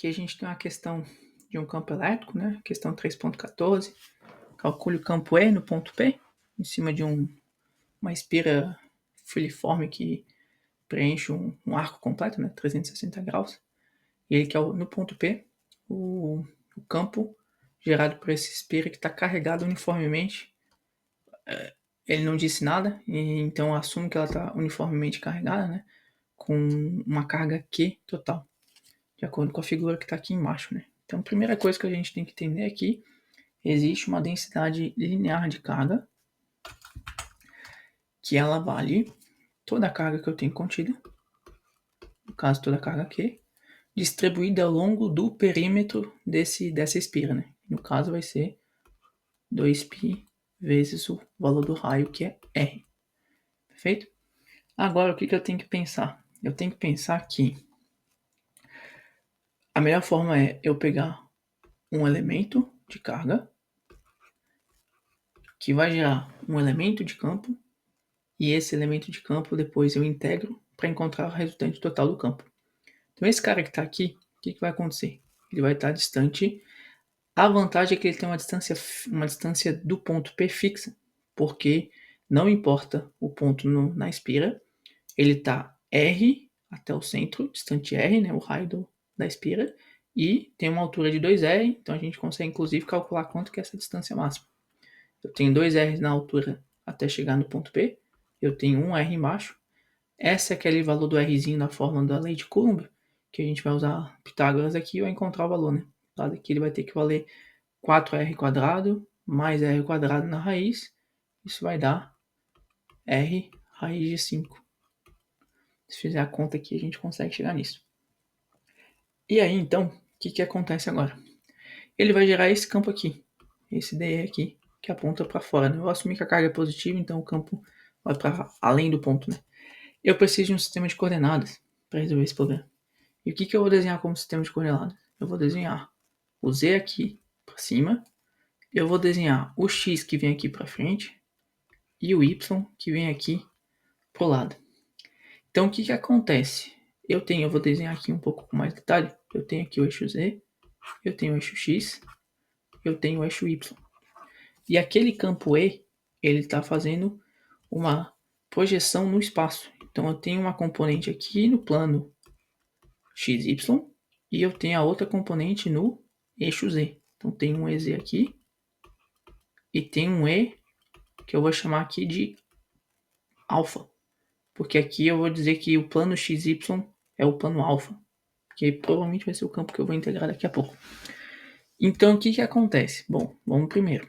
Aqui a gente tem uma questão de um campo elétrico, né? Questão 3.14. Calcule o campo E no ponto P, em cima de uma espira filiforme que preenche um arco completo, né? 360 graus. E ele quer, no ponto P, o campo gerado por esse espira que está carregado uniformemente. Ele não disse nada, então assumo que ela está uniformemente carregada, né? Com uma carga Q total, de acordo com a figura que está aqui embaixo, né? Então, a primeira coisa que a gente tem que entender é que existe uma densidade linear de carga, que ela vale toda a carga que eu tenho contida, no caso toda a carga Q, distribuída ao longo do perímetro dessa espira, né? No caso vai ser 2π vezes o valor do raio, que é R. Perfeito? Agora, o que eu tenho que pensar? Eu tenho que pensar que a melhor forma é eu pegar um elemento de carga que vai gerar um elemento de campo e esse elemento de campo depois eu integro para encontrar o resultante total do campo. Então esse cara que está aqui, o que vai acontecer? Ele vai estar distante. A vantagem é que ele tem uma distância do ponto P fixa, porque não importa o ponto na espira, ele está R até o centro, distante R, né, o raio da espira, e tem uma altura de 2R, então a gente consegue inclusive calcular quanto que é essa distância máxima. Eu tenho 2R na altura até chegar no ponto P, eu tenho 1R embaixo. Esse é aquele valor do Rzinho na fórmula da lei de Coulomb, que a gente vai usar Pitágoras aqui e vai encontrar o valor, né? O lado aqui ele vai ter que valer 4R² mais R² na raiz. Isso vai dar R raiz de 5. Se fizer a conta aqui, a gente consegue chegar nisso. E aí, então, o que acontece agora? Ele vai gerar esse campo aqui, esse DE aqui, que aponta para fora. Né? Eu vou assumir que a carga é positiva, então o campo vai para além do ponto, né? Eu preciso de um sistema de coordenadas para resolver esse problema. E o que eu vou desenhar como sistema de coordenadas? Eu vou desenhar o Z aqui para cima, eu vou desenhar o X que vem aqui para frente e o Y que vem aqui para o lado. Então, o que acontece? Eu vou desenhar aqui um pouco com mais detalhe. Eu tenho aqui o eixo Z, eu tenho o eixo X, eu tenho o eixo Y. E aquele campo E, ele está fazendo uma projeção no espaço. Então, eu tenho uma componente aqui no plano XY e eu tenho a outra componente no eixo Z. Então, tem um EZ aqui e tem um E que eu vou chamar aqui de alfa. Porque aqui eu vou dizer que o plano XY é o plano alfa. Que provavelmente vai ser o campo que eu vou integrar daqui a pouco. Então, o que acontece? Bom, vamos primeiro.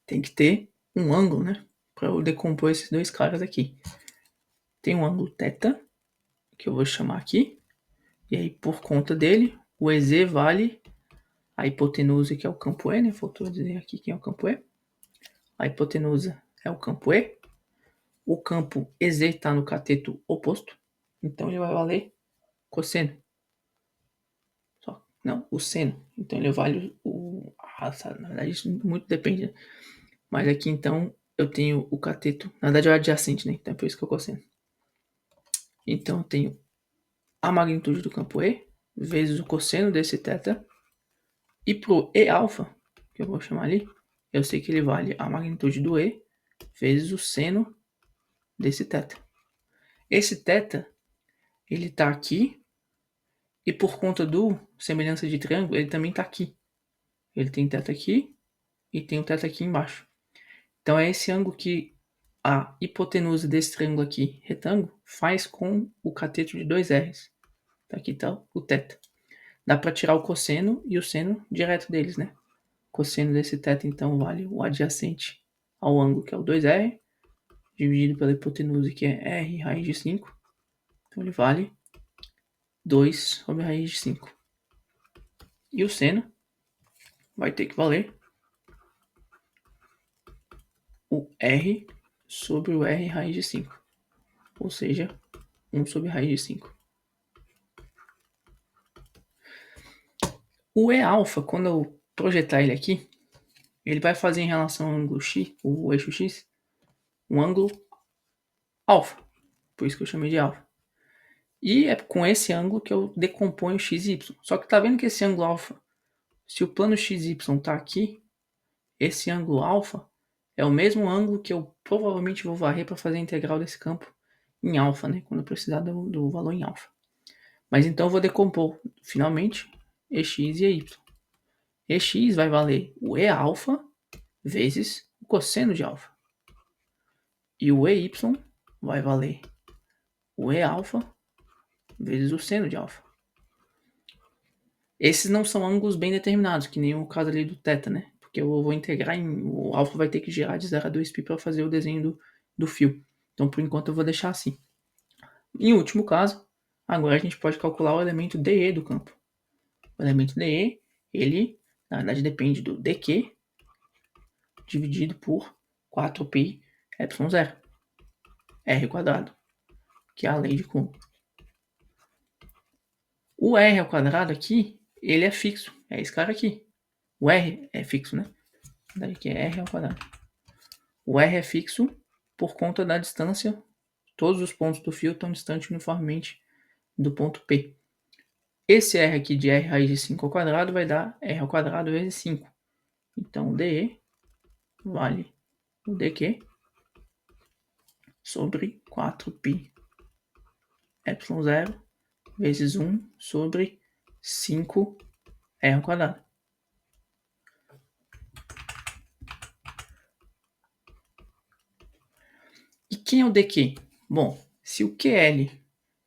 Tem que ter um ângulo, né? Para eu decompor esses dois caras aqui. Tem um ângulo θ, que eu vou chamar aqui. E aí, por conta dele, o EZ vale a hipotenusa, que é o campo E, né? Faltou dizer aqui quem é o campo E. A hipotenusa é o campo E. O campo EZ está no cateto oposto. Então, ele vai valer cosseno. Não, o seno. Então, ele vale na verdade, isso muito depende, né? Mas aqui, então, eu tenho o cateto. Na verdade, é o adjacente, né? Então, é por isso que eu cosseno. Então, eu tenho a magnitude do campo E vezes o cosseno desse θ. E pro E alfa, que eu vou chamar ali, eu sei que ele vale a magnitude do E vezes o seno desse θ. Esse θ, ele tá aqui, e por conta do semelhança de triângulo, ele também tá aqui. Ele tem θ aqui e tem o θ aqui embaixo. Então é esse ângulo que a hipotenusa desse triângulo aqui, retângulo, faz com o cateto de 2 R's. Aqui tá o θ. Dá para tirar o cosseno e o seno direto deles, né? O cosseno desse θ, então, vale o adjacente ao ângulo, que é o 2R, dividido pela hipotenusa, que é R raiz de 5. Então, ele vale 2 sobre a raiz de 5. E o seno vai ter que valer o R sobre o R raiz de 5. Ou seja, 1 sobre a raiz de 5. O E alfa, quando eu projetar ele aqui, ele vai fazer em relação ao ângulo X, o eixo X, um ângulo alfa. Por isso que eu chamei de alfa. E é com esse ângulo que eu decomponho x e y. Só que tá vendo que esse ângulo alfa, se o plano xy tá aqui, esse ângulo alfa é o mesmo ângulo que eu provavelmente vou varrer para fazer a integral desse campo em alfa, né? Quando eu precisar do valor em alfa. Mas então eu vou decompor, finalmente, ex e ey. Ex vai valer o e alfa vezes o cosseno de alfa. E o ey vai valer o e alfa vezes o seno de alfa. Esses não são ângulos bem determinados, que nem o caso ali do θ, né? Porque eu vou integrar o alfa vai ter que girar de 0 a 2π para fazer o desenho do fio. Então, por enquanto, eu vou deixar assim. Em último caso, agora a gente pode calcular o elemento DE do campo. O elemento DE, ele, na verdade, depende do dq dividido por 4π ε0, r quadrado, que é a lei de Coulomb. O r ao quadrado aqui, ele é fixo, é esse cara aqui. O r é fixo, né? Daí que é r ao quadrado. O r é fixo por conta da distância. Todos os pontos do fio estão distantes uniformemente do ponto P. Esse r aqui de r raiz de 5 ao quadrado vai dar r ao quadrado vezes 5. Então, o dE vale o dq sobre 4π ε0 vezes 1 sobre 5 r ao quadrado. E quem é o dq? Bom, se o QL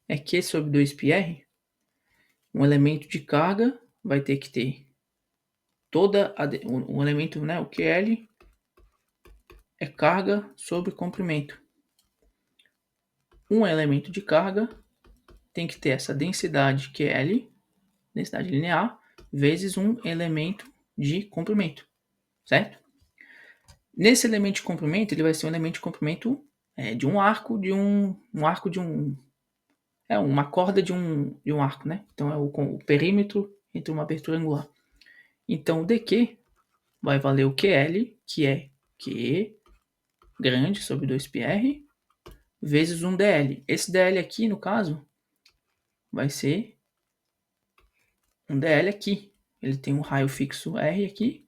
é Q sobre 2πr, um elemento de carga vai ter que ter o elemento, né, o QL é carga sobre comprimento. Um elemento de carga tem que ter essa densidade QL, densidade linear, vezes um elemento de comprimento, certo? Nesse elemento de comprimento, ele vai ser um elemento de comprimento de um arco, uma corda de um arco, né? Então é o perímetro entre uma abertura angular. Então o dq vai valer o QL, que é Q grande sobre 2πr, vezes um dl. Esse dl aqui, no caso, vai ser um dl aqui. Ele tem um raio fixo r aqui,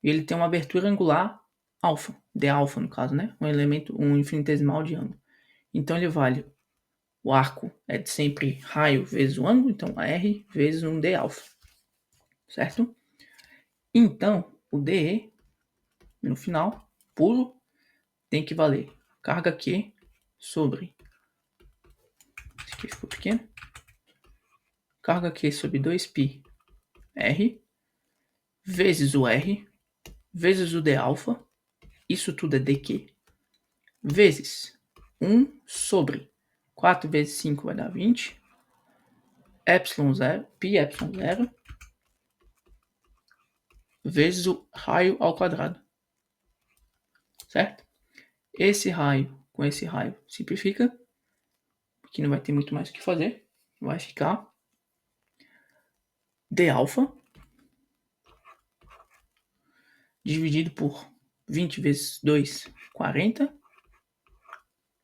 e ele tem uma abertura angular alfa, d alfa no caso, né? Um infinitesimal de ângulo. Então ele vale, o arco é sempre raio vezes o ângulo, então r vezes um d alfa, certo? Então o dE, no final, puro, tem que valer carga Q sobre, esse aqui ficou pequeno, carga Q sobre 2π r vezes o r vezes o d alfa, isso tudo é dq, vezes 1 sobre 4 vezes 5 vai dar 20, ε0, π ε0, vezes o raio ao quadrado, certo? Esse raio com esse raio simplifica, porque não vai ter muito mais o que fazer, vai ficar d alfa dividido por 20 vezes 2, 40,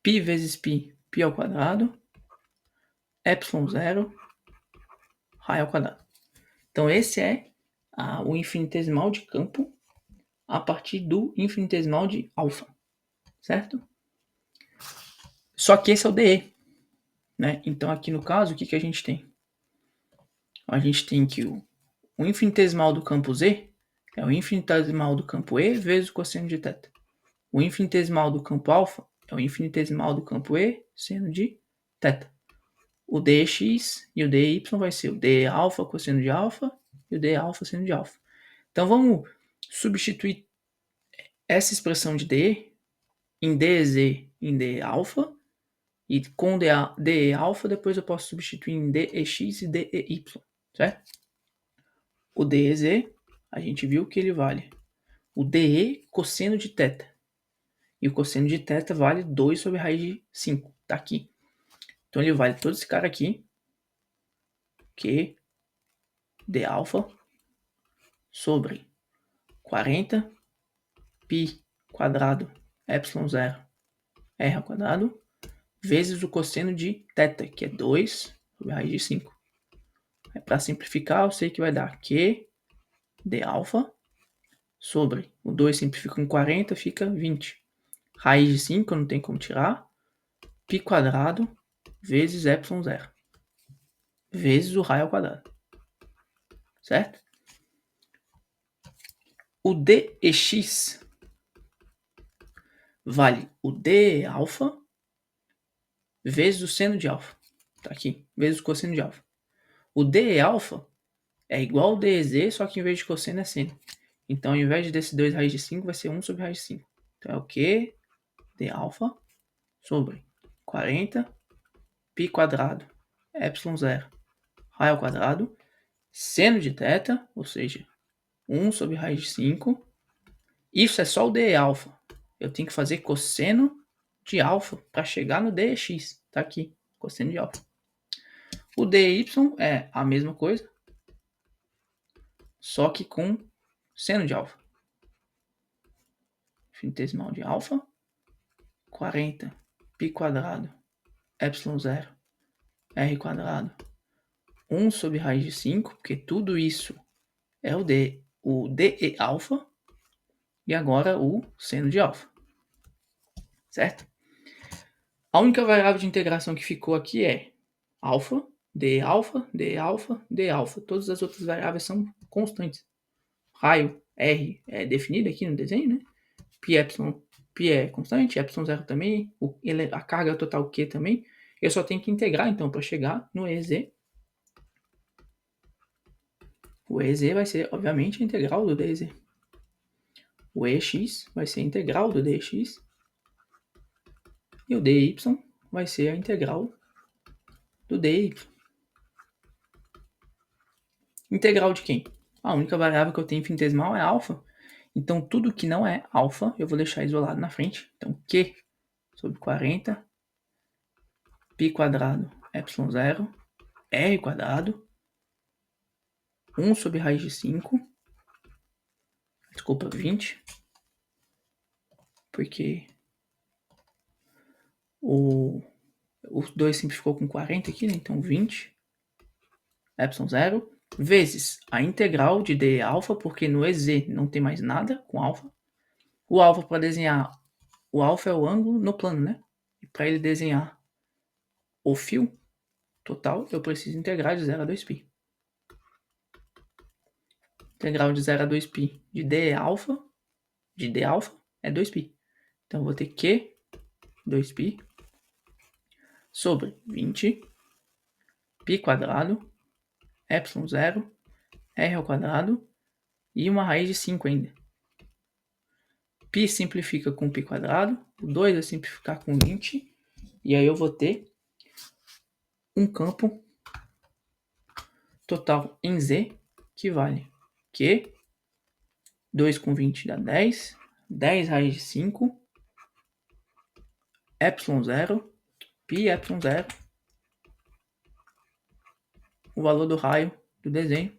π vezes π, π ao quadrado, ε0, raio ao quadrado. Então esse é o infinitesimal de campo a partir do infinitesimal de alfa, certo? Só que esse é o dE, né? Então aqui no caso, o que a gente tem? A gente tem que o infinitesimal do campo Z é o infinitesimal do campo E vezes o cosseno de θ. O infinitesimal do campo alfa é o infinitesimal do campo E seno de θ. O dx e o dy vai ser o d alfa cosseno de alfa e o d alfa seno de alfa. Então vamos substituir essa expressão de d em dz em d alfa, e com de alfa depois eu posso substituir em dex e dey, certo? O dz, a gente viu que ele vale o de cosseno de θ. E o cosseno de θ vale 2 sobre raiz de 5, tá aqui. Então ele vale todo esse cara aqui, que d alfa sobre 40 π quadrado ε0 r ao quadrado vezes o cosseno de θ, que é 2 sobre raiz de 5. Para simplificar, eu sei que vai dar Q de alfa sobre o 2 simplifica com 40, fica 20. Raiz de 5 não tem como tirar. Π quadrado vezes ε0 vezes o raio ao quadrado. Certo? O dx vale o d alfa vezes o seno de alfa. Tá aqui, vezes o cosseno de alfa. O d alfa é igual ao dz, só que em vez de cosseno é seno. Então, ao invés desse 2 raiz de 5, vai ser 1 sobre raiz de 5. Então, é o que? D alfa sobre 40 π quadrado ε0 raio ao quadrado, seno de θ, ou seja, 1 sobre raiz de 5. Isso é só o d alfa. Eu tenho que fazer cosseno de alfa para chegar no dx. Tá aqui, cosseno de alfa. O dy é a mesma coisa, só que com seno de alfa. Infinitesimal de alfa, 40 π quadrado ε0 r quadrado 1 sobre raiz de 5, porque tudo isso é o d alfa, e agora o seno de alfa. Certo? A única variável de integração que ficou aqui é alfa, d alfa, d alfa, d alfa. Todas as outras variáveis são constantes. Raio r é definido aqui no desenho, né? Π é constante, ε0 também, a carga total Q também. Eu só tenho que integrar, então, para chegar no EZ. O EZ vai ser, obviamente, a integral do dz. O EX vai ser a integral do dx. E o dy vai ser a integral do dy. Integral de quem? A única variável que eu tenho infinitesimal é alfa. Então, tudo que não é alfa, eu vou deixar isolado na frente. Então, Q sobre 40 π quadrado ε0 r quadrado 1 sobre raiz de 5. Desculpa, 20. Porque o 2 simplificou com 40 aqui, né? Então 20 ε0 vezes a integral de d alfa, porque no EZ não tem mais nada com alfa. O alfa, para desenhar, o alfa é o ângulo no plano, né? E para ele desenhar o fio total, eu preciso integrar de 0 a 2π. Integral de 0 a 2π de d alfa é 2π. Então eu vou ter que 2π sobre 20 π quadrado ε0 r ao quadrado e uma raiz de 5 ainda. Π simplifica com π quadrado, o 2 vai simplificar com 20, e aí eu vou ter um campo total em Z que vale que 2 com 20 dá 10, 10 raiz de 5, ε0, π ε0, o valor do raio do desenho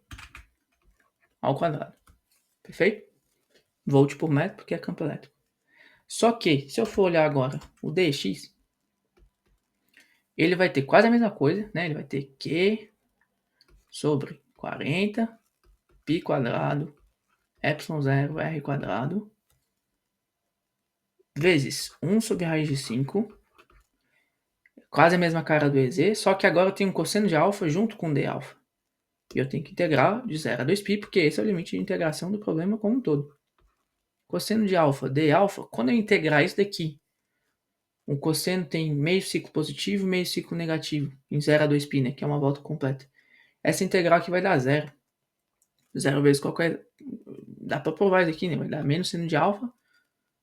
ao quadrado. Perfeito? Volt por metro, porque é campo elétrico. Só que, se eu for olhar agora o dx, ele vai ter quase a mesma coisa, né? Ele vai ter Q sobre 40 π quadrado ε0 r quadrado vezes 1 sobre raiz de 5, quase a mesma cara do EZ, só que agora eu tenho um cosseno de alfa junto com d alfa. E eu tenho que integrar de 0 a 2π, porque esse é o limite de integração do problema como um todo. Cosseno de alfa, d alfa, quando eu integrar isso daqui, o cosseno tem meio ciclo positivo e meio ciclo negativo, em 0 a 2π, né, que é uma volta completa. Essa integral aqui vai dar 0. 0 vezes qualquer... Dá para provar isso aqui, né? Vai dar menos seno de alfa.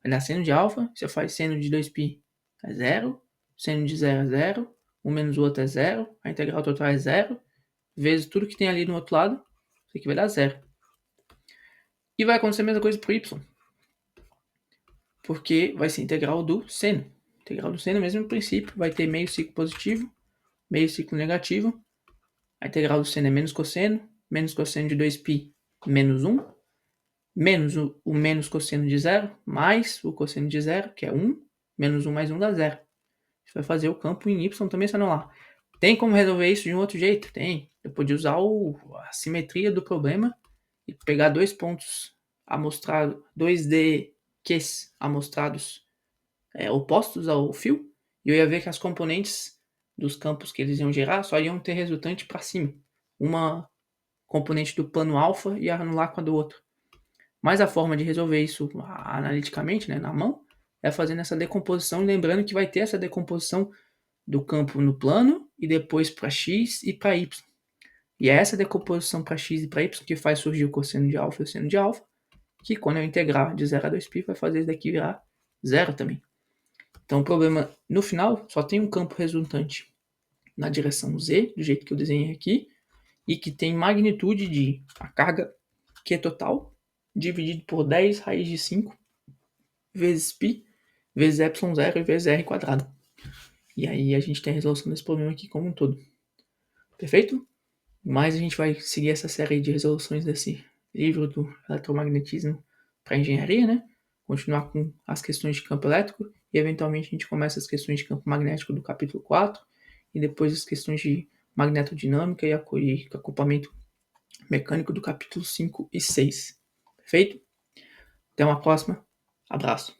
Vai dar seno de alfa. Você faz seno de 2π é 0. Seno de 0 é 0. Um menos o outro é 0. A integral total é 0. Vezes tudo que tem ali no outro lado. Isso aqui vai dar 0. E vai acontecer a mesma coisa para o y. Porque vai ser integral do seno. Integral do seno é o mesmo princípio. Vai ter meio ciclo positivo, meio ciclo negativo. A integral do seno é menos cosseno de 2π menos 1, menos o menos cosseno de 0, mais o cosseno de 0, que é 1, menos 1 mais 1 dá 0. Isso vai fazer o campo em y também, só não lá. Tem como resolver isso de um outro jeito? Tem. Eu podia usar a simetria do problema e pegar dois pontos amostrados, dois DQs amostrados opostos ao fio, e eu ia ver que as componentes dos campos que eles iam gerar só iam ter resultante para cima. Uma componente do plano alfa ia anular com a do outro. Mas a forma de resolver isso analiticamente, né, na mão, é fazendo essa decomposição, lembrando que vai ter essa decomposição do campo no plano e depois para x e para y. E é essa decomposição para x e para y que faz surgir o cosseno de alfa e o seno de alfa, que quando eu integrar de 0 a 2π vai fazer isso daqui virar zero também. Então o problema, no final, só tem um campo resultante na direção z, do jeito que eu desenhei aqui, e que tem magnitude de a carga Q total, dividido por 10 raiz de 5 vezes π, vezes ε0 e vezes r quadrado. E aí a gente tem a resolução desse problema aqui como um todo. Perfeito? Mas a gente vai seguir essa série de resoluções desse livro do eletromagnetismo para engenharia, né? Continuar com as questões de campo elétrico e eventualmente a gente começa as questões de campo magnético do capítulo 4 e depois as questões de magnetodinâmica e acoplamento mecânico do capítulo 5 e 6. Perfeito? Até uma próxima. Abraço.